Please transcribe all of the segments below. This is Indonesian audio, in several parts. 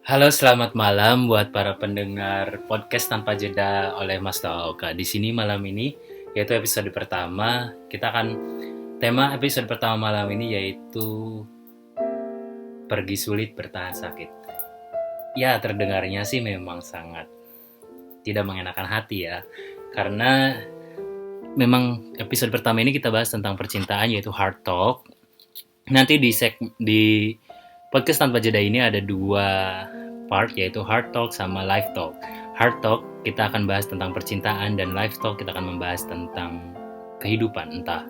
Halo, selamat malam buat para pendengar podcast tanpa jeda oleh Mas Taoka. Di sini malam ini yaitu episode pertama. Tema episode pertama malam ini yaitu pergi sulit bertahan sakit. Ya, terdengarnya sih memang sangat tidak mengenakan hati ya. Karena memang episode pertama ini kita bahas tentang percintaan yaitu hard talk. Nanti di podcast tanpa jeda ini ada dua part yaitu hard talk sama live talk. Hard talk kita akan bahas tentang percintaan dan live talk kita akan membahas tentang kehidupan, entah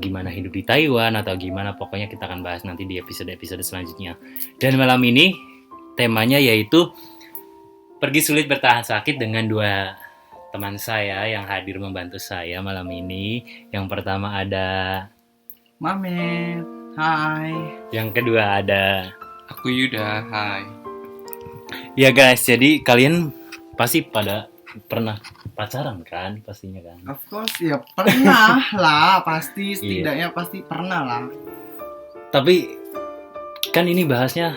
gimana hidup di Taiwan atau gimana, pokoknya kita akan bahas nanti di episode-episode selanjutnya. Dan malam ini temanya yaitu pergi sulit bertahan sakit dengan dua teman saya yang hadir membantu saya malam ini. Yang pertama ada Mame, hai. Yang kedua ada Aku Yuda, hai. Ya guys, jadi kalian pasti pada pernah pacaran kan, pastinya kan? Of course ya pernah lah, pasti setidaknya pasti pernah lah. Tapi kan ini bahasnya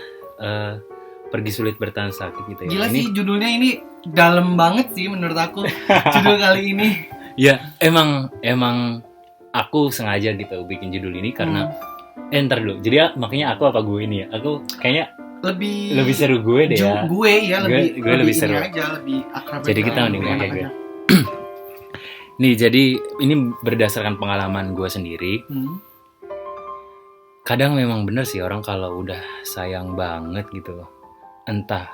pergi sulit bertahan sakit gitu ya. Gila Ini, sih judulnya ini dalam banget sih menurut aku judul kali ini. ya emang aku sengaja gitu bikin judul ini karena ntar dulu. Jadi makanya aku apa gue ini ya? Aku kayaknya lebih seru gue deh ya. Gue ya Gue lebih seru. ini aja, lebih akrab. Jadi kita mending pakai gue. Nih, jadi ini berdasarkan pengalaman gue sendiri. Kadang memang bener sih orang kalau udah sayang banget gitu loh. Entah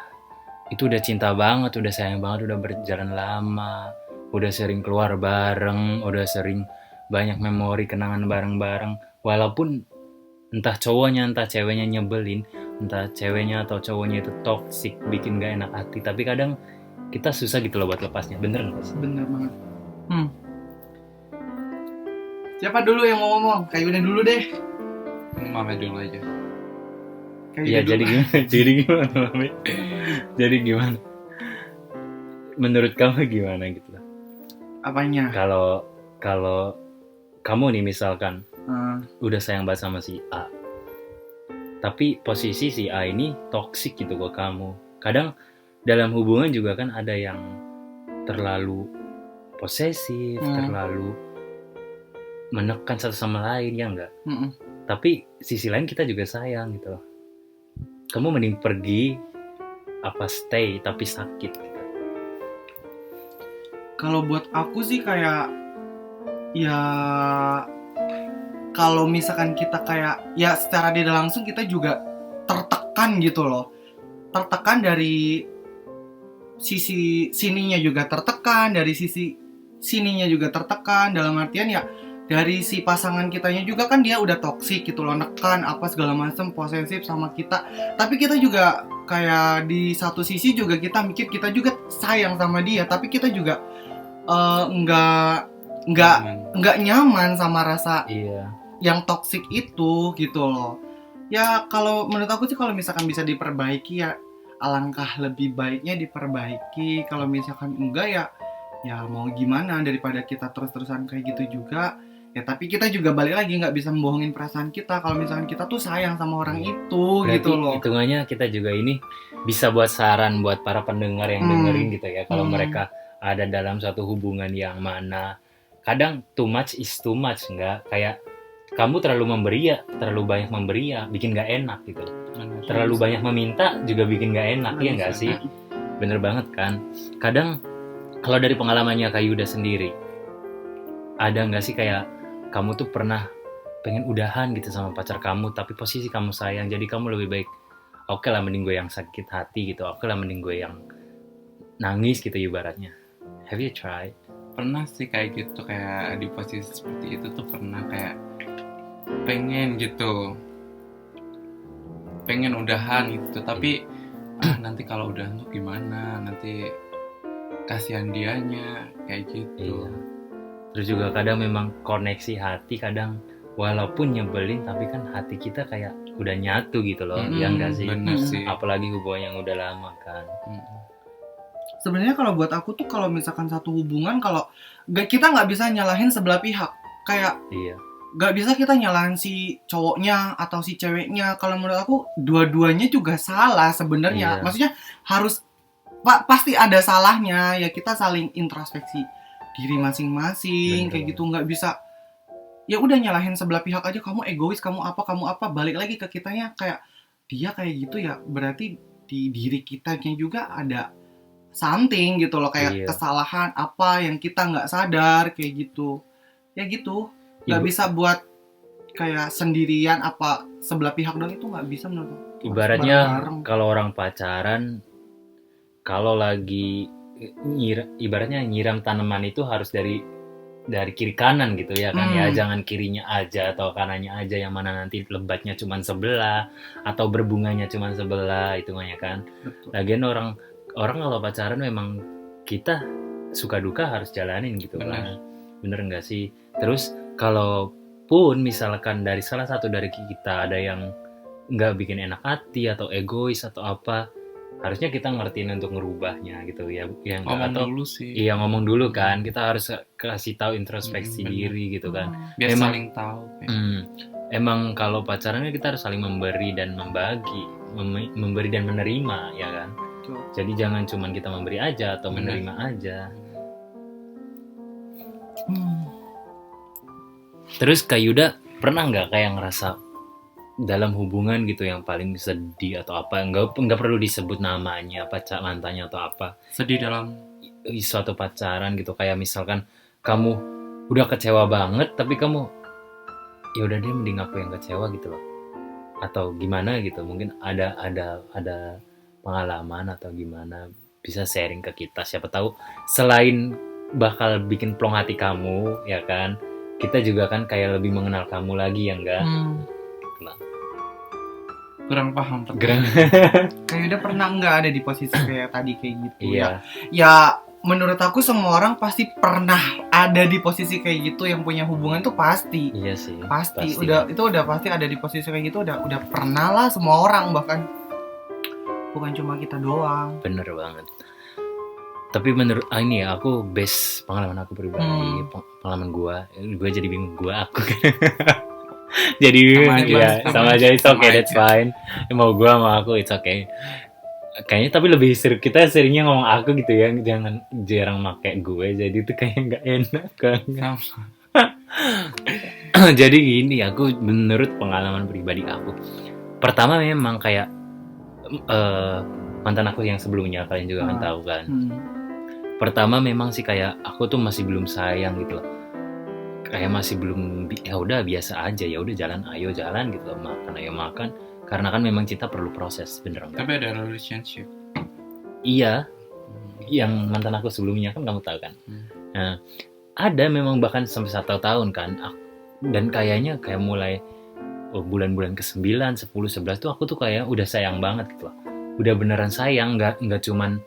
itu udah cinta banget, udah sayang banget, udah berjalan lama, udah sering keluar bareng, udah sering banyak memori kenangan bareng-bareng. Walaupun entah cowoknya entah ceweknya nyebelin, entah ceweknya atau cowoknya itu toxic, bikin gak enak hati, tapi kadang kita susah gitu loh buat lepasnya. Bener gak sih? Bener banget. Siapa dulu yang mau ngomong? Kayunya dulu deh. Mame dulu aja. Iya, jadi gimana Mami? Jadi gimana? Menurut kamu gimana gitu? Apanya? Kalau kamu nih misalkan udah sayang banget sama si A, tapi posisi si A ini toksik gitu ke kamu. Kadang dalam hubungan juga kan ada yang terlalu posesif, terlalu menekan satu sama lain, ya enggak? Tapi sisi lain kita juga sayang gitu loh. Kamu mending pergi apa stay tapi sakit gitu? Kalau buat aku sih kayak ya kalau misalkan kita kayak ya secara tidak langsung kita juga tertekan gitu loh. Tertekan dari sisi sininya juga tertekan, dari sisi sininya juga tertekan, dalam artian ya dari si pasangan kitanya juga kan dia udah toksik gitu loh, nekan apa segala macam, posesif sama kita. Tapi kita juga kayak di satu sisi juga kita mikir kita juga sayang sama dia, tapi kita juga nggak nyaman sama rasa yang toksik itu gitu loh. Ya kalau menurut aku sih kalau misalkan bisa diperbaiki ya alangkah lebih baiknya diperbaiki. Kalau misalkan enggak ya mau gimana, daripada kita terus-terusan kayak gitu juga. Ya tapi kita juga balik lagi nggak bisa membohongin perasaan kita kalau misalkan kita tuh sayang sama orang itu. Berarti gitu loh. Hitungannya kita juga ini bisa buat saran buat para pendengar yang dengerin gitu ya. Kalau mereka ada dalam suatu hubungan yang mana kadang too much is too much, enggak? Kayak kamu terlalu memberi ya, terlalu banyak memberi ya, bikin gak enak gitu. Terlalu banyak meminta juga bikin gak enak, ya nggak sih? Bener banget kan? Kadang kalau dari pengalamannya Kak Yuda sendiri, ada nggak sih kayak kamu tuh pernah pengen udahan gitu sama pacar kamu, tapi posisi kamu sayang, jadi kamu lebih baik, oke lah mending gue yang sakit hati gitu, oke lah mending gue yang nangis gitu ibaratnya. Have you tried? Pernah sih kayak gitu, kayak di posisi seperti itu tuh pernah kayak pengen gitu, pengen udahan gitu, tapi nanti kalau udahan tuh gimana, nanti kasihan dianya kayak gitu. Terus juga kadang memang koneksi hati kadang walaupun nyebelin tapi kan hati kita kayak udah nyatu gitu loh, ya enggak sih? Bener sih. Apalagi hubungan yang udah lama kan. Sebenarnya kalau buat aku tuh kalau misalkan satu hubungan, kalau kita nggak bisa nyalahin sebelah pihak. Kayak nggak bisa kita nyalahin si cowoknya atau si ceweknya. Kalau menurut aku dua-duanya juga salah sebenarnya. Iya. Maksudnya harus pasti ada salahnya ya, kita saling introspeksi diri masing-masing. Bener Kayak banget. gitu, nggak bisa ya udah nyalahin sebelah pihak aja, kamu egois, kamu apa, balik lagi ke kitanya kayak dia kayak gitu ya, berarti di diri kitanya juga ada something gitu loh, kayak Iya. kesalahan apa yang kita nggak sadar kayak gitu ya gitu. Nggak Ibu- bisa buat kayak sendirian apa sebelah pihak dong, itu nggak bisa menurut aku. Harus Ibaratnya bareng-bareng. kalau orang pacaran, kalau lagi ibaratnya nyiram tanaman itu harus dari kiri kanan gitu ya kan, ya jangan kirinya aja atau kanannya aja, yang mana nanti lebatnya cuma sebelah atau berbunganya cuma sebelah, itu kan. Betul. Lagian orang kalau pacaran memang kita suka duka harus jalanin gitu kan. Bener nggak sih? Terus kalaupun misalkan dari salah satu dari kita ada yang nggak bikin enak hati atau egois atau apa, harusnya kita ngertiin untuk ngerubahnya gitu ya, yang Ngomong atau dulu sih. iya ngomong dulu kan, kita harus kasih tahu introspeksi Bener. diri gitu kan. Biar Emang- saling tahu. Emang kalau pacaran kita harus saling memberi dan membagi, memberi dan menerima ya kan. Betul. Jadi jangan cuman kita memberi aja atau Bener. menerima aja. Terus Kak Yuda pernah nggak kayak ngerasa dalam hubungan gitu yang paling sedih atau apa, nggak perlu disebut namanya, pacar mantannya atau apa, Sedih dalam suatu pacaran gitu, kayak misalkan kamu udah kecewa banget tapi kamu ya udah deh mending aku yang kecewa gitu loh, atau gimana gitu, mungkin ada pengalaman atau gimana, bisa sharing ke kita, siapa tahu selain bakal bikin plong hati kamu ya kan, kita juga kan kayak lebih mengenal kamu lagi ya enggak. kurang paham. Kayak udah pernah nggak ada di posisi kayak tadi kayak gitu Iya. ya menurut aku semua orang pasti pernah ada di posisi kayak gitu, yang punya hubungan tuh pasti Iya sih. pasti udah pasti ada di posisi kayak gitu, udah pernah lah semua orang, bahkan bukan cuma kita doang. Bener banget. Tapi menurut ini ya, aku base pengalaman aku pribadi, pengalaman gua jadi bingung aku. Jadi sama aja it's okay, that's fine. Mau gua sama aku it's okay. Kayaknya tapi lebih seru, kita seringnya ngomong aku gitu ya, jangan jarang make gue, jadi itu kayak nggak enak kan. Jadi gini, aku menurut pengalaman pribadi aku, pertama memang kayak mantan aku yang sebelumnya, kalian juga kan tahu kan. Pertama memang sih kayak aku tuh masih belum sayang gitu loh, kayak masih belum, ya udah biasa aja, ya udah jalan, ayo jalan gitu loh, makan ayo makan, karena kan memang kita perlu proses, bener nggak? Tapi ada relationship. Iya, yang mantan aku sebelumnya kan kamu tahu kan. Nah, ada memang bahkan sampai 1 tahun kan, dan kayaknya kayak mulai bulan-bulan ke-9, 10, 11 tuh aku tuh kayak udah sayang banget gitu loh, udah beneran sayang, nggak cuman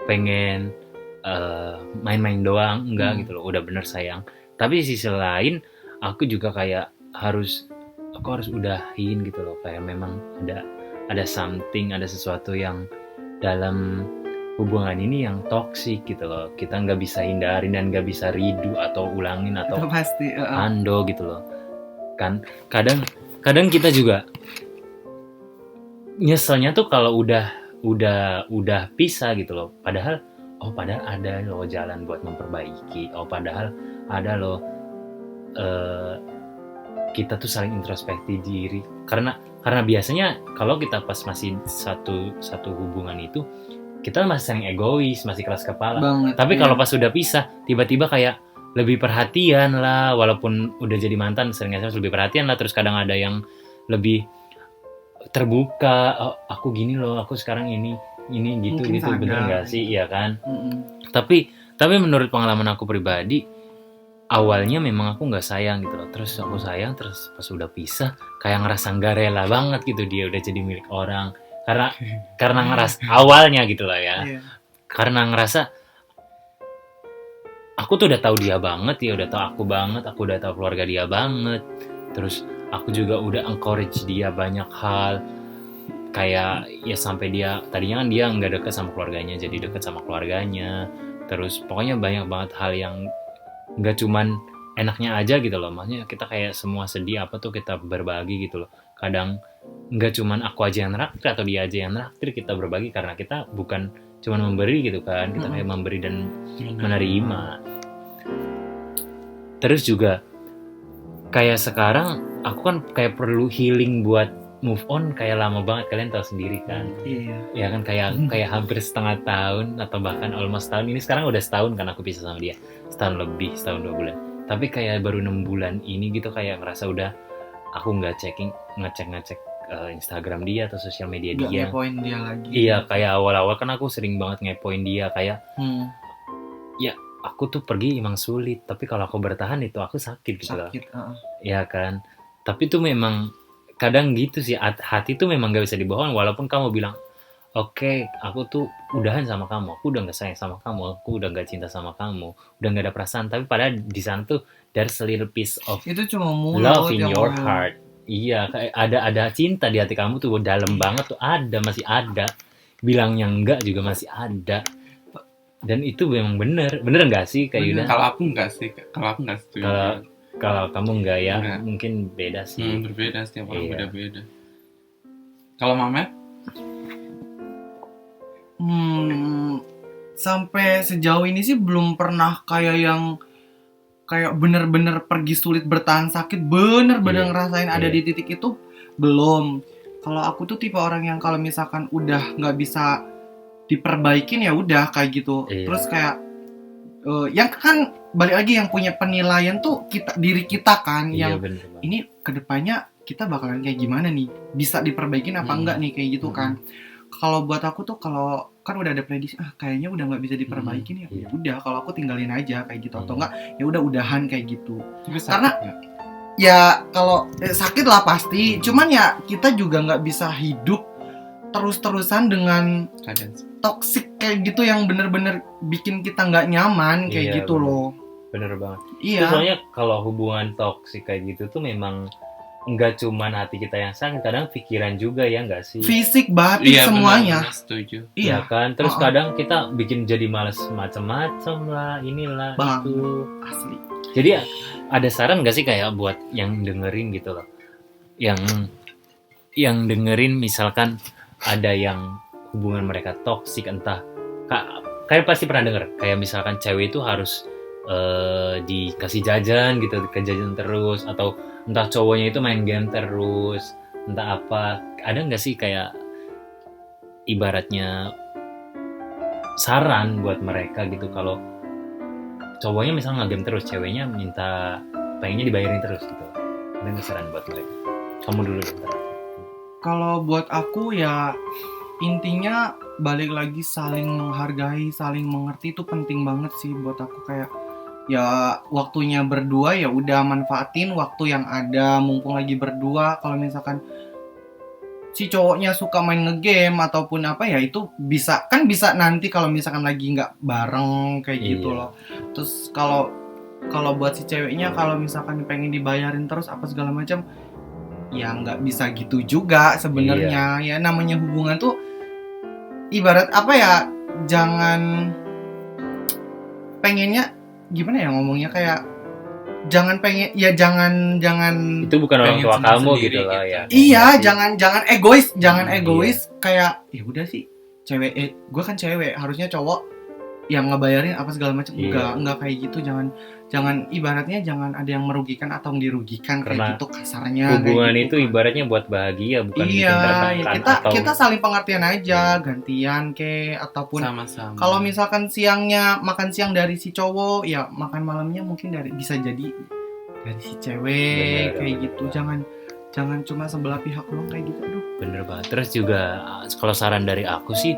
pengen main-main doang, enggak gitu loh, udah bener sayang. Tapi di sisi lain aku juga kayak aku harus udahin gitu loh, kayak memang ada something, ada sesuatu yang dalam hubungan ini yang toksik gitu loh, kita nggak bisa hindarin dan nggak bisa redo atau ulangin atau Itu pasti ando gitu loh kan. Kadang kita juga nyeselnya tuh kalau udah pisah gitu loh, padahal ada loh jalan buat memperbaiki, padahal ada loh kita tuh saling introspeksi diri, karena biasanya kalau kita pas masih satu hubungan itu kita masih sering egois, masih keras kepala banget. Tapi kalau pas udah pisah, tiba-tiba kayak lebih perhatian lah, walaupun udah jadi mantan sering SMS lebih perhatian lah, terus kadang ada yang lebih terbuka, aku gini loh, aku sekarang ini gitu Mungkin gitu, sadar. bener nggak sih, iya kan? Tapi menurut pengalaman aku pribadi, awalnya memang aku nggak sayang gitu loh, terus aku sayang, terus pas udah pisah kayak ngerasa nggak rela banget gitu dia udah jadi milik orang, karena ngerasa awalnya gitu lah ya, karena ngerasa aku tuh udah tahu dia banget ya, udah tahu aku banget, aku udah tahu keluarga dia banget, terus aku juga udah encourage dia banyak hal, kayak ya sampai dia tadinya kan dia nggak deket sama keluarganya jadi deket sama keluarganya, terus pokoknya banyak banget hal yang nggak cuman enaknya aja gitu loh, maksudnya kita kayak semua sedih apa tuh kita berbagi gitu loh. Kadang nggak cuman aku aja yang naktir atau dia aja yang naktir, kita berbagi karena kita bukan cuman memberi gitu kan, kita kayak memberi dan menerima. Terus juga kayak sekarang aku kan kayak perlu healing buat move on, kayak lama banget, kalian tahu sendiri kan. Iya. Ya kan kayak hampir setengah tahun atau bahkan almost tahun. Ini sekarang udah setahun kan aku pisah sama dia, setahun lebih, setahun 2 bulan. Tapi kayak baru 6 bulan ini gitu kayak ngerasa udah aku nggak ngecek Instagram dia atau sosial media Nggak dia. ngepoin dia lagi. Iya, kayak awal-awal kan aku sering banget ngepoin dia, kayak ya aku tuh pergi emang sulit, tapi kalau aku bertahan itu aku sakit gitu loh. Sakit. Ya kan. Tapi tuh memang kadang gitu sih, hati tuh memang gak bisa dibohong. Walaupun kamu bilang oke, aku tuh udahan sama kamu, aku udah gak sayang sama kamu, aku udah gak cinta sama kamu, udah gak ada perasaan, tapi padahal di sana tuh there's a little piece of Itu cuma mulut love in yang your ngomong. heart. Iya, kayak ada cinta di hati kamu tuh dalam banget tuh, masih ada. Bilangnya enggak juga masih ada. Dan itu memang bener nggak sih kayak Yuda? Kalau aku enggak sih, kalau aku enggak setuju. Kalau kamu enggak ya, Enggak. mungkin beda sih. Berbeda, setiap orang Iya. beda-beda. Kalau Mamet? Sampai sejauh ini sih belum pernah kayak yang kayak bener-bener pergi sulit bertahan sakit, bener-bener Iya. ngerasain ada Iya. di titik itu belum. Kalau aku tuh tipe orang yang kalau misalkan udah nggak bisa diperbaikin ya udah kayak gitu. Iya. Terus kayak yang kan balik lagi yang punya penilaian tuh diri kita kan, Iya, yang bener banget. ini kedepannya kita bakalan kayak gimana nih, bisa diperbaikin apa enggak nih kayak gitu kan. Kalau buat aku tuh kalau kan udah ada prediksi kayaknya udah nggak bisa diperbaikin ya Iya. udah, kalau aku tinggalin aja kayak gitu, atau enggak ya udah udahan kayak gitu. Tapi sakit Karena nggak? ya kalau sakit lah pasti, cuman ya kita juga nggak bisa hidup terus-terusan dengan Keadaan toxic kayak gitu yang bener-bener bikin kita nggak nyaman kayak Iya, gitu bener. loh. Bener banget. Iya. Terus soalnya kalau hubungan toksik kayak gitu tuh memang nggak cuman hati kita yang sakit, kadang pikiran juga ya nggak sih? Fisik, batin, Iya, semuanya. benar, setuju. Iya Iya, kan, terus Oh. kadang kita bikin jadi males macam-macam lah, inilah Bang. itu. asli. Jadi ada saran gak sih kayak buat yang dengerin gitu loh, yang dengerin misalkan ada yang hubungan mereka toksik, entah kayak pasti pernah denger kayak misalkan cewek itu harus dikasih jajan gitu, jajan terus, atau entah cowoknya itu main game terus, entah apa. Ada nggak sih kayak ibaratnya saran buat mereka gitu, kalau cowoknya misalnya nge-game terus, ceweknya minta pengennya dibayarin terus gitu. Ada nggak saran buat mereka? Kamu dulu bentar. Kalau buat aku ya intinya balik lagi saling menghargai, saling mengerti itu penting banget sih buat aku. Kayak ya waktunya berdua ya udah manfaatin waktu yang ada mumpung lagi berdua. Kalau misalkan si cowoknya suka main ngegame ataupun apa ya itu bisa nanti kalau misalkan lagi nggak bareng kayak gitu Iya. loh. Terus kalau buat si ceweknya kalau misalkan pengen dibayarin terus apa segala macam ya nggak bisa gitu juga sebenarnya. Ya namanya hubungan tuh ibarat apa ya, jangan pengennya gimana ya ngomongnya, kayak jangan pengen ya jangan Itu bukan orang Pengen tua senang kamu sendiri gitu lah gitu. ya. iya Nggak sih? jangan egois kayak ya udah sih cewek gue kan cewek harusnya cowok yang ngebayarin apa segala macam. Iya. Enggak kayak gitu, jangan ibaratnya jangan ada yang merugikan atau dirugikan Karena kayak gitu kasarnya. Hubungan kayak itu gitu. ibaratnya buat bahagia, bukan bikin Iya, tertekan ya atau kita saling pengertian aja, gantian ke ataupun Sama-sama. kalau misalkan siangnya makan siang dari si cowok, ya makan malamnya mungkin bisa jadi dari si cewek. Bener, kayak bener, gitu. bener. Jangan cuma sebelah pihak doang kayak gitu. Aduh. bener banget. Terus juga kalau saran dari aku sih,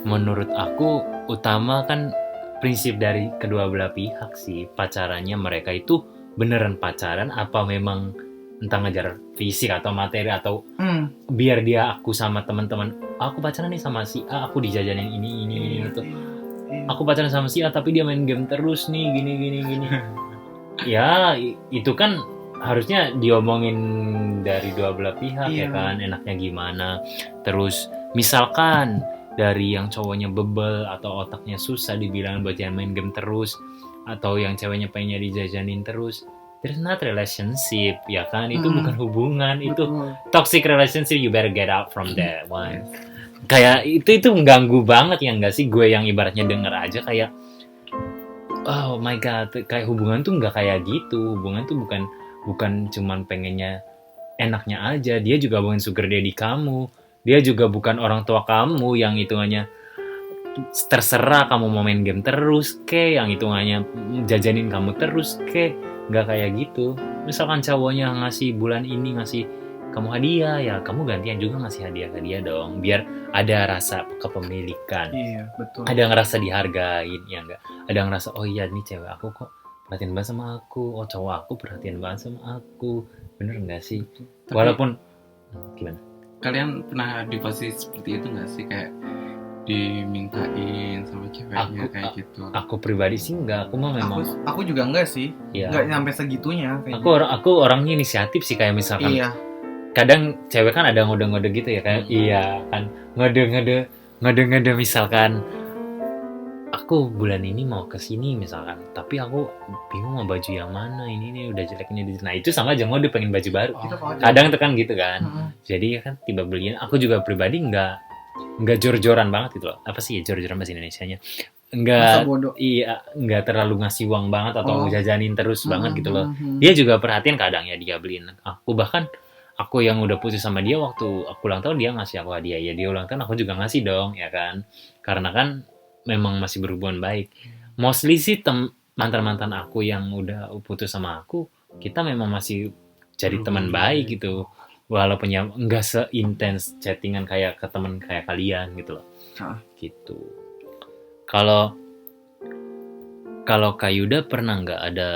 menurut aku utama kan prinsip dari kedua belah pihak sih, pacarannya mereka itu beneran pacaran apa memang entah ngejar fisik atau materi, atau biar dia aku sama teman-teman aku pacaran nih sama si A, aku dijajanin ini gitu. Iya. Aku pacaran sama si A tapi dia main game terus nih gini. Ya itu kan harusnya diomongin dari dua belah pihak. Iya. Ya kan, enaknya gimana. Terus misalkan dari yang cowoknya bebel atau otaknya susah dibilang buat jangan main game terus, atau yang ceweknya pengennya dijajanin terus, there's not relationship, ya kan? Itu Hmm. bukan hubungan, itu Betul. toxic relationship. You better get out from that one. Kayak itu mengganggu banget ya nggak sih? Gue yang ibaratnya denger aja kayak, oh my god, kayak hubungan tuh nggak kayak gitu. Hubungan tuh bukan cuman pengennya enaknya aja. Dia juga bukan sugar daddy kamu. Dia juga bukan orang tua kamu yang hitungannya terserah kamu mau main game terus ke, yang hitungannya jajanin kamu terus ke. Nggak kayak gitu. Misalkan cowoknya ngasih bulan ini ngasih kamu hadiah, ya kamu gantian juga ngasih hadiah ke dia dong, biar ada rasa kepemilikan, Iya, betul. ada ngerasa dihargain, ya enggak, ada ngerasa oh iya nih cewek aku kok perhatian banget sama aku, oh cowok aku perhatian banget sama aku, bener nggak sih? Tapi Walaupun gimana? kalian pernah di posisi seperti itu nggak sih, kayak dimintain sama ceweknya kayak gitu? Aku pribadi sih enggak, aku mah memang Aku juga enggak sih. ya, Enggak nyampe segitunya kayak aku orangnya inisiatif sih, kayak misalkan Iya. kadang cewek kan ada ngode-ngode gitu ya kayak iya kan, ngode-ngode misalkan aku bulan ini mau kesini misalkan, tapi aku bingung mau baju yang mana, ini nih udah jelek ini. Nah itu sama aja ngode pengen baju baru. Kita wajar. Kadang itu kan gitu kan, Heeh. jadi kan tiba beliin. Aku juga pribadi nggak jor-joran banget gitu loh. Apa sih ya jor-joran bahasa Indonesianya? Masa Nggak, bodoh. iya, nggak terlalu ngasih uang banget atau Oh. jajanin terus banget gitu loh. Mhm. Dia juga perhatian, kadang ya dia beliin aku, bahkan aku yang udah putus sama dia waktu aku ulang tahun dia ngasih aku hadiah, ya dia ulang tahun aku juga ngasih dong ya kan, karena kan memang masih berhubungan baik. Mostly sih mantan aku yang udah putus sama aku, kita memang masih jadi teman baik gitu, walaupun ya nggak seintens chattingan kayak ke teman kayak kalian gitu loh. Ah. Gitu. Kalau Kak Yuda pernah nggak ada,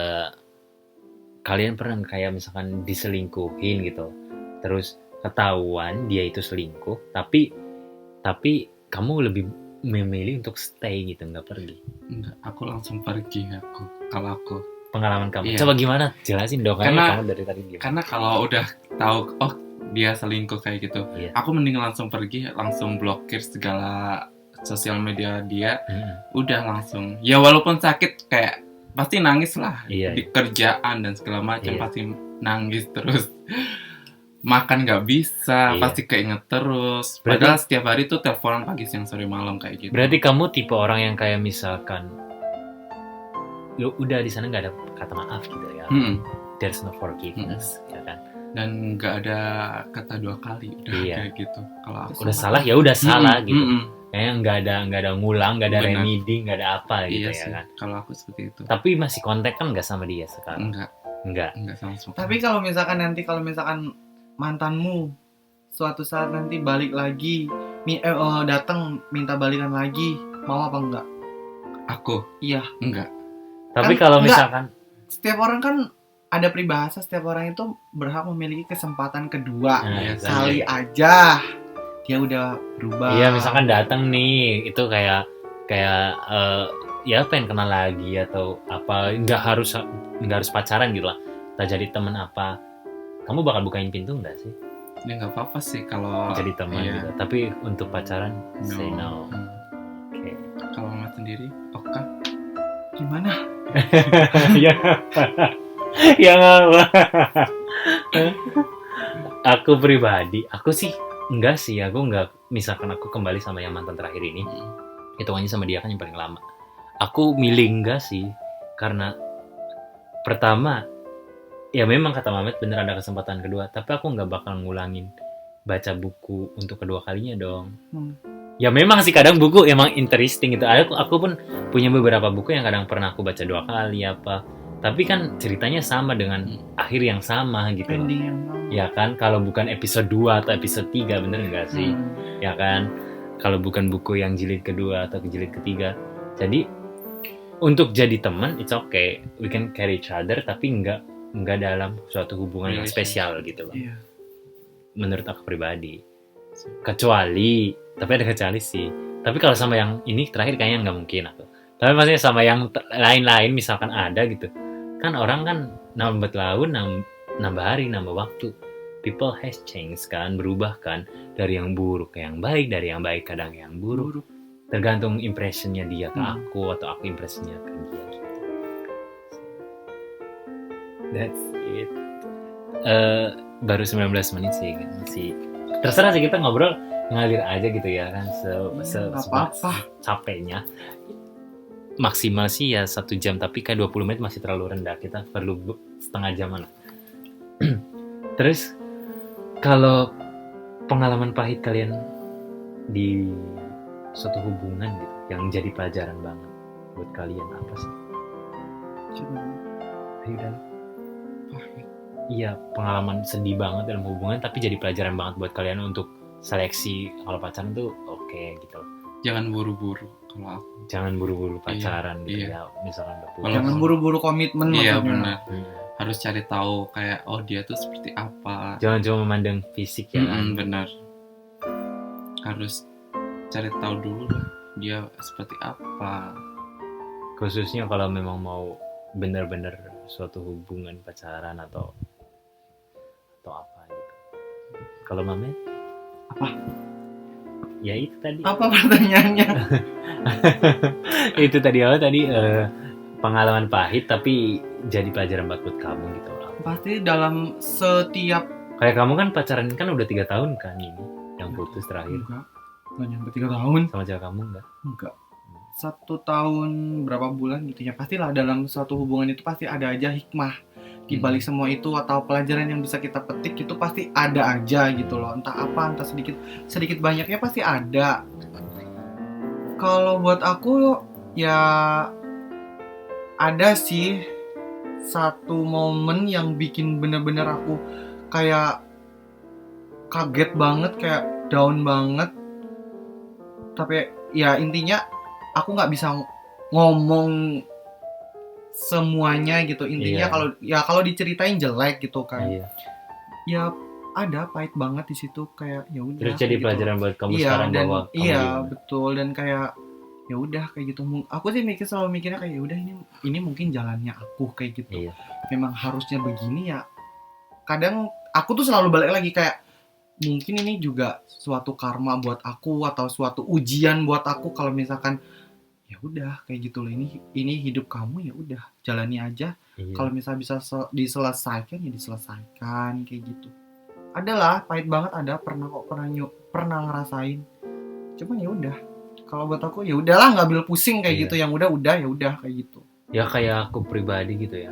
kalian pernah kayak misalkan diselingkuhin gitu, terus ketahuan dia itu selingkuh, tapi kamu lebih memilih untuk stay gitu, nggak pergi? Enggak, aku langsung pergi kalau aku. Pengalaman kamu, Iya. coba gimana, jelasin dong, kayaknya Karena- kamu dari tadi diam. Karena kalau udah tahu oh dia selingkuh kayak gitu, Iya. aku mending langsung pergi, langsung blokir segala sosial media dia. Udah langsung, ya walaupun sakit kayak pasti nangis lah, Iya, di kerjaan dan segala macam, Iya. pasti nangis terus. Makan nggak bisa, Iya. pasti keinget terus. Berarti- Padahal setiap hari tuh teleponan pagi siang sore malam kayak gitu. Berarti kamu tipe orang yang kayak misalkan, lu udah di sana nggak ada kata maaf gitu ya, Mm-mm. there's no forgiveness, ya kan? Dan nggak ada kata dua kali, udah Iya. kayak gitu. Kalau aku Udah salah ya udah salah Mm-mm, gitu. mm-mm. Kayaknya nggak ada ngulang, nggak ada Benar. remedi, nggak ada apa gitu Iya ya sih, kan. kalau aku seperti itu. Tapi masih kontak kan nggak sama dia sekarang? Enggak Nggak. langsung. Tapi kalau misalkan mantanmu suatu saat nanti balik lagi, datang minta balikan lagi, mau apa enggak? Aku Iya. enggak. Tapi Kan kalau nggak. misalkan Setiap orang kan ada peribahasa, setiap orang itu berhak memiliki kesempatan kedua. Iya, Kali aja dia udah berubah. iya misalkan datang nih, itu kayak ya pengen kenal lagi atau apa, nggak harus pacaran gitu lah, kita jadi teman apa, kamu bakal bukain pintu nggak sih Ya nggak apa-apa sih kalau jadi teman iya. gitu, tapi untuk pacaran say no. Hmm. Oke. Kalau Mama sendiri, oke. Gimana? Ya ya apa. Aku pribadi, aku sih enggak sih, aku enggak, misalkan aku kembali sama yang mantan terakhir ini, hitungannya sama dia kan yang paling lama, aku milih enggak sih, karena pertama ya memang kata Mamet bener ada kesempatan kedua, tapi aku nggak bakal ngulangin baca buku untuk kedua kalinya dong. Ya memang sih kadang buku emang interesting gitu, aku pun punya beberapa buku yang kadang pernah aku baca 2 kali apa, tapi kan ceritanya sama dengan akhir yang sama gitu loh. Ending yang sama. Ya kan, kalau bukan episode 2 atau episode 3, bener nggak sih? Ya kan, kalau bukan buku yang jilid kedua atau jilid ketiga. Jadi untuk jadi teman it's okay, we can carry each other, tapi nggak dalam suatu hubungan yang spesial gitu loh. Iya. Menurut aku pribadi, kecuali, tapi ada kecuali sih, tapi kalau sama yang ini terakhir kayaknya nggak mungkin aku. Tapi maksudnya sama yang lain-lain misalkan ada gitu kan, orang kan nambah tahun, nambah hari, nambah waktu, people has changed kan, berubah kan, dari yang buruk ke yang baik, dari yang baik kadang yang buruk, tergantung impressionnya dia ke aku atau aku impressionnya ke dia gitu. That's it. Baru 19 menit sih, masih terserah sih, kita ngobrol ngalir aja gitu ya kan, Nggak apa-apa. capeknya. Maksimal sih ya 1 jam, tapi kayak 20 menit masih terlalu rendah, kita perlu setengah jaman lah. Terus kalau pengalaman pahit kalian di suatu hubungan gitu yang jadi pelajaran banget buat kalian apa sih? Coba. Ayo Dan. Pahit. Iya, pengalaman sedih banget dalam hubungan tapi jadi pelajaran banget buat kalian untuk seleksi kalau pacaran tuh oke gitu. Jangan buru-buru kalau aku. Jangan buru-buru pacaran gitu iya. ya, misalkan udah putus. Kalau- Jangan buru-buru komitmen Iya maksudnya. benar. Hmm. Harus cari tahu kayak oh dia tuh seperti apa. Jangan cuma memandang fisik ya kan. Benar. Harus cari tahu dulu lah dia seperti apa. Khususnya kalau memang mau benar-benar suatu hubungan pacaran atau apa gitu. Kalau Mame? Apa? Ya itu tadi. Apa pertanyaannya? Itu tadi pengalaman pahit tapi jadi pelajaran buat kamu gitu loh. Pasti dalam setiap Kayak kamu kan pacaran kan udah 3 tahun kan ini yang putus terakhir nggak nyampe 3 tahun. sama cewek kamu enggak? Enggak. 1 tahun berapa bulan gitu ya. Pastilah dalam suatu hubungan itu pasti ada aja hikmah di balik semua itu, atau pelajaran yang bisa kita petik itu pasti ada aja gitu loh. Entah apa, entah sedikit banyaknya pasti ada. Kalau buat aku ya ada sih satu momen yang bikin bener-bener aku kayak kaget banget, kayak down banget. Tapi ya intinya aku nggak bisa ngomong semuanya gitu. Intinya Iya. kalau diceritain jelek gitu kan. Iya. Ya ada pahit banget di situ, kayak ya udah. Terus jadi gitu. pelajaran buat kamu Iya, sekarang dan bahwa kamu iya gimana? betul, dan kayak ya udah kayak gitu. Aku sih selalu mikirnya kayak ya udah ini mungkin jalannya aku kayak gitu. Iya. Memang harusnya begini ya. Kadang aku tuh selalu balik lagi kayak mungkin ini juga suatu karma buat aku atau suatu ujian buat aku, kalau misalkan ya udah kayak gitu loh, ini hidup kamu, ya udah jalani aja. Iya. Kalau misalnya bisa diselesaikan ya diselesaikan kayak gitu. Adalah pahit banget, ada pernah ngerasain. Cuman ya udah. Kalau buat aku ya udahlah, nggak ambil pusing kayak Iya. gitu. Yang ya udah kayak gitu. Ya kayak aku pribadi gitu ya,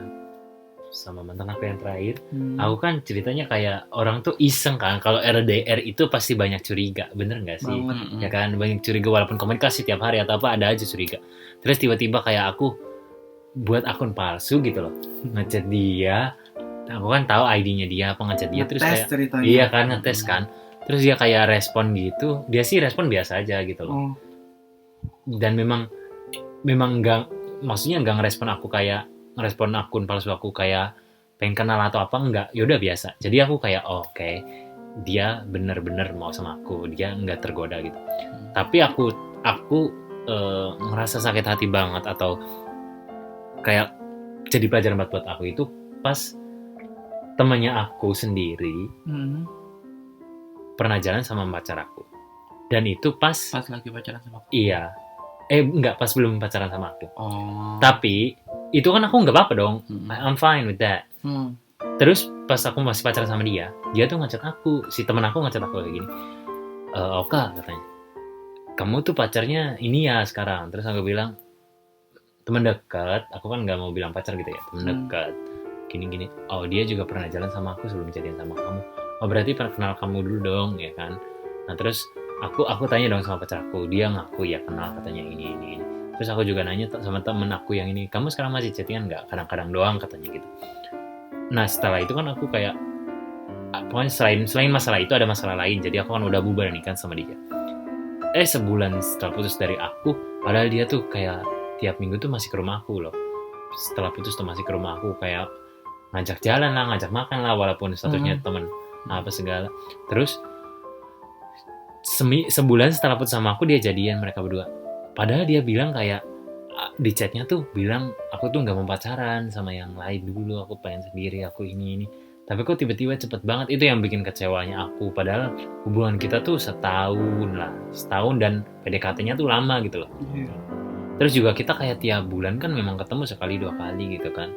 sama mantan aku yang terakhir, aku kan ceritanya kayak orang tuh iseng kan, kalau LDR itu pasti banyak curiga, bener nggak sih? Banget. Ya kan, banyak curiga walaupun komunikasi tiap hari atau apa, ada aja curiga. Terus tiba-tiba kayak aku buat akun palsu gitu loh, ngechat dia. Aku kan tahu ID-nya dia, apa ngechat dia, terus Ngetes kayak ceritanya. iya kan, ngetes kan. Terus dia kayak respon gitu, dia sih respon biasa aja gitu loh. Oh, Dan memang enggak, maksudnya enggak ngerespon akun palsu aku kayak pengen kenal atau apa, enggak, yaudah biasa. Jadi aku kayak oke, dia bener-bener mau sama aku, dia enggak tergoda gitu. Tapi aku ngerasa sakit hati banget atau kayak jadi pelajaran buat aku itu pas temannya aku sendiri pernah jalan sama pacar aku, dan itu pas Lagi pacaran sama aku. iya, enggak, pas belum pacaran sama aku. Oh. Tapi itu kan aku nggak apa-apa dong, I'm fine with that. Terus pas aku masih pacaran sama dia tuh ngechat aku, si teman aku ngechat aku kayak gini, Oka katanya, kamu tuh pacarnya ini ya sekarang. Terus aku bilang teman dekat, aku kan nggak mau bilang pacar gitu ya, teman dekat, gini. Oh dia juga pernah jalan sama aku sebelum jadian sama kamu. Oh berarti pernah kenal kamu dulu dong ya kan. Nah terus aku tanya dong sama pacar aku, dia ngaku ya kenal katanya ini. Terus aku juga nanya sama temen aku yang ini, kamu sekarang masih chattingan nggak? Kadang-kadang doang katanya gitu. Nah setelah itu kan aku kayak, pokoknya selain masalah itu ada masalah lain. Jadi aku kan udah bubar nih kan sama dia. Sebulan setelah putus dari aku, padahal dia tuh kayak tiap minggu tuh masih ke rumah aku loh. Setelah putus tuh masih ke rumah aku, kayak ngajak jalan lah, ngajak makan lah, walaupun statusnya temen apa segala. Terus sebulan setelah putus sama aku, dia jadian, mereka berdua. Padahal dia bilang kayak di chatnya tuh bilang aku tuh nggak mau pacaran sama yang lain dulu, aku pengen sendiri, aku ini. Tapi kok tiba-tiba cepet banget, itu yang bikin kecewanya aku. Padahal hubungan kita tuh setahun dan PDKT-nya tuh lama gitu loh. iya. Terus juga kita kayak tiap bulan kan memang ketemu sekali 2 kali gitu kan.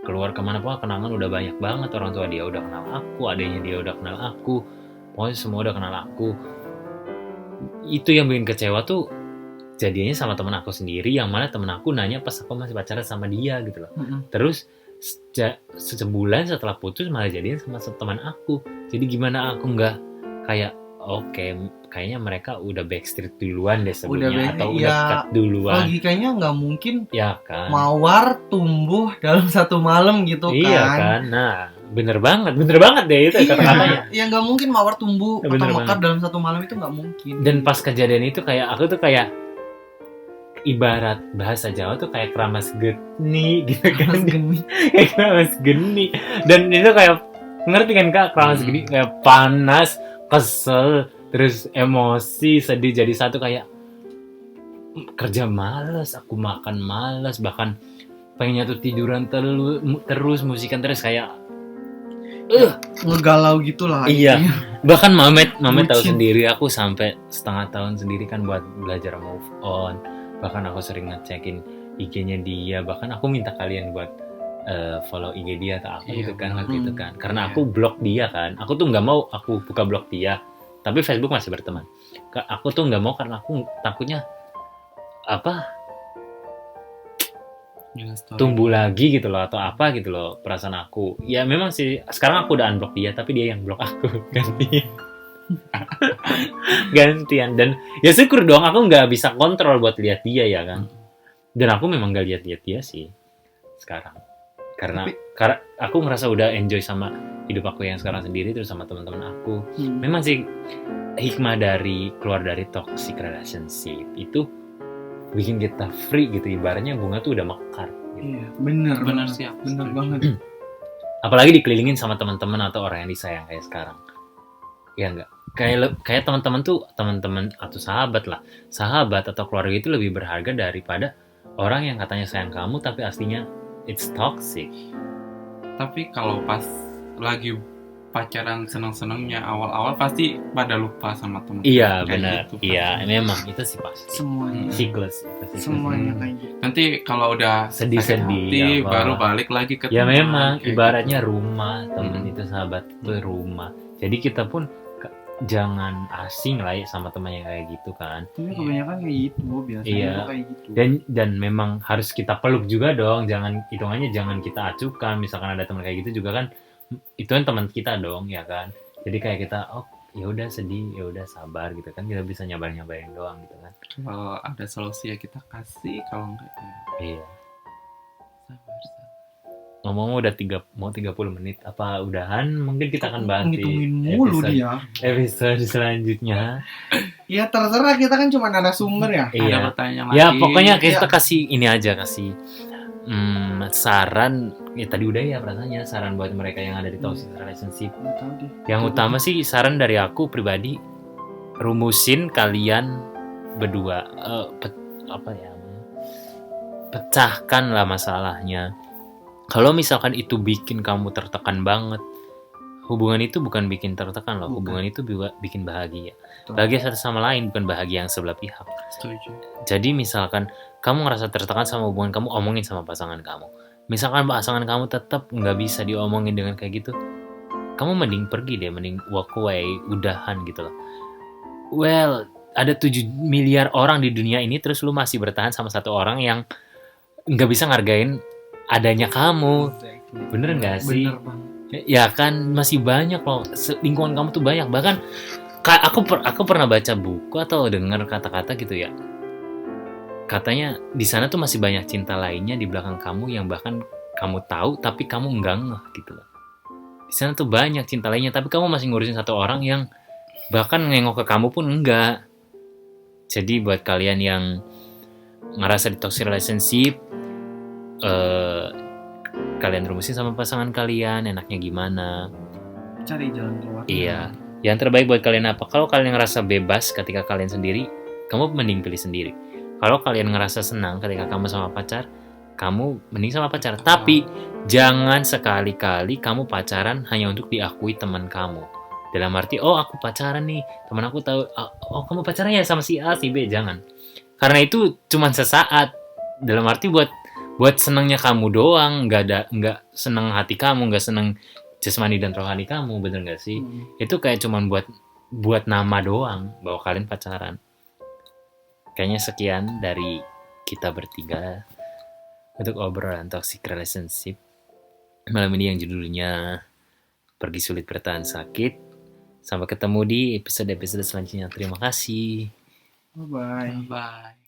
keluar kemana pun kenangan udah banyak banget, orang tua dia udah kenal aku, adanya dia udah kenal aku, pokoknya semua udah kenal aku. Itu yang bikin kecewa tuh jadinya sama temen aku sendiri, yang mana temen aku nanya pas aku masih pacaran sama dia gitu loh. Terus sebulan setelah putus malah jadian sama teman aku. Jadi gimana aku nggak kayak oke, kayaknya mereka udah backstreet duluan deh sebelumnya, atau udah cut duluan. Logikanya nggak mungkin Ya kan. mawar tumbuh dalam satu malam gitu kan. Iya kan. Nah, bener banget deh itu kata-katanya. Ya nggak mungkin mawar tumbuh Bener atau mekar banget. dalam satu malam, itu nggak mungkin. Dan pas kejadian itu kayak aku tuh kayak ibarat bahasa Jawa tuh kayak keramas geni gitu kan. Mas geni. Kayak keramas geni. Dan itu kayak ngerti kan Kak, keramas geni kayak panas, kesel, terus emosi, sedih jadi satu, kayak kerja malas, aku makan malas, bahkan pengennya tuh tiduran terus musikan terus kayak ngegalau gitulah. Iya. intinya. Bahkan Mamet tahu Bucin. sendiri, aku sampai setengah tahun sendiri kan buat belajar move on. Bahkan aku sering ngecekin IG-nya dia, bahkan aku minta kalian buat follow IG dia atau apa gitu kan waktu itu kan. Karena aku blok dia kan. Aku tuh nggak mau aku buka blok dia, tapi Facebook masih berteman. Aku tuh nggak mau karena aku takutnya tumbuh lagi gitu loh, atau apa gitu loh perasaan aku. Ya memang sih sekarang aku udah unblock dia, tapi dia yang blok aku gantian. Dan ya syukur dong, aku nggak bisa kontrol buat lihat dia ya kan. Dan aku memang nggak lihat dia sih sekarang, karena aku ngerasa udah enjoy sama hidup aku yang sekarang sendiri, terus sama teman-teman aku. Memang sih hikmah dari keluar dari toxic relationship itu bikin kita free gitu, ibaratnya bunga tuh udah mekar gitu. Iya, bener sih, bener banget. Apalagi dikelilingin sama teman-teman atau orang yang disayang kayak sekarang. Ya enggak, kayak teman-teman atau sahabat atau keluarga itu lebih berharga daripada orang yang katanya sayang kamu tapi aslinya it's toxic. Tapi kalau pas lagi pacaran seneng-senengnya awal-awal pasti pada lupa sama temen. Iya Kayak benar. gitu, Iya pasti. memang itu sih pasti. Semuanya. Siklus. Semuanya kayak gitu. Nanti kalau udah Sedih-sedih, sakit hati, apa. baru balik lagi ke Ya teman, memang kayak ibaratnya gitu. rumah, temen itu sahabat itu rumah. Jadi kita pun jangan asing lah ya sama teman yang kayak gitu kan. Tapi kebanyakan kayak gitu, biasanya Iya. tuh kayak gitu. Dan memang harus kita peluk juga dong. Jangan hitungannya jangan kita acukan. Misalkan ada teman kayak gitu juga kan, itu kan teman kita dong ya kan. Jadi kayak kita ya udah sedih, ya udah sabar gitu kan. Kita bisa nyabarin doang gitu kan. Kalau ada solusi ya kita kasih, kalau enggak ya Iya. sabar. Ngomong udah 30 menit, apa udahan? Mungkin kita akan bahas di ngitungin mulu dia. episode selanjutnya. Ya terserah, kita kan cuma narasumber ya. Ada Iya. pertanyaan Ya lagi. pokoknya kita Iya. kasih ini aja, kasih saran. Ya tadi udah ya perasaannya, saran buat mereka yang ada di toxic relationship. Nggak tahu deh. Yang utama sih saran dari aku pribadi, rumusin kalian berdua, pecahkanlah masalahnya. Kalau misalkan itu bikin kamu tertekan banget, hubungan itu bukan bikin tertekan loh. Bukan. Hubungan itu bikin bahagia. Betul. Bahagia satu sama lain, bukan bahagia yang sebelah pihak. Setuju. Jadi misalkan kamu ngerasa tertekan sama hubungan kamu, omongin sama pasangan kamu. Misalkan pasangan kamu tetap nggak bisa diomongin dengan kayak gitu, kamu mending pergi deh, mending walk away, udahan gitu loh. Well, ada 7 miliar orang di dunia ini, terus lu masih bertahan sama satu orang yang nggak bisa ngargain adanya kamu. Bener nggak sih? Bener banget. Ya kan, masih banyak loh, lingkungan kamu tuh banyak. Bahkan aku pernah baca buku atau dengar kata-kata gitu ya, katanya di sana tuh masih banyak cinta lainnya di belakang kamu yang bahkan kamu tahu tapi kamu enggak ngeh gitu loh. Di sana tuh banyak cinta lainnya tapi kamu masih ngurusin satu orang yang bahkan nengok ke kamu pun enggak. Jadi buat kalian yang ngerasa di toxic relationship, kalian rumusin sama pasangan kalian enaknya gimana. Cari jalan keluar. Iya. Yang terbaik buat kalian apa? Kalau kalian ngerasa bebas ketika kalian sendiri, kamu mending pilih sendiri. Kalau kalian ngerasa senang ketika kamu sama pacar, kamu mending sama pacar. Tapi jangan sekali-kali kamu pacaran hanya untuk diakui teman kamu. Dalam arti, aku pacaran nih, teman aku tahu, kamu pacaran ya sama si A, si B. Jangan. Karena itu cuma sesaat. Dalam arti buat buat senangnya kamu doang, nggak senang hati kamu, nggak senang jasmani dan rohani kamu, bener nggak sih? Itu kayak cuman buat nama doang bahwa kalian pacaran. Kayaknya sekian dari kita bertiga untuk obrolan toxic relationship malam ini yang judulnya Pergi Sulit Bertahan Sakit. Sampai ketemu di episode-episode selanjutnya. Terima kasih. Bye bye. Bye.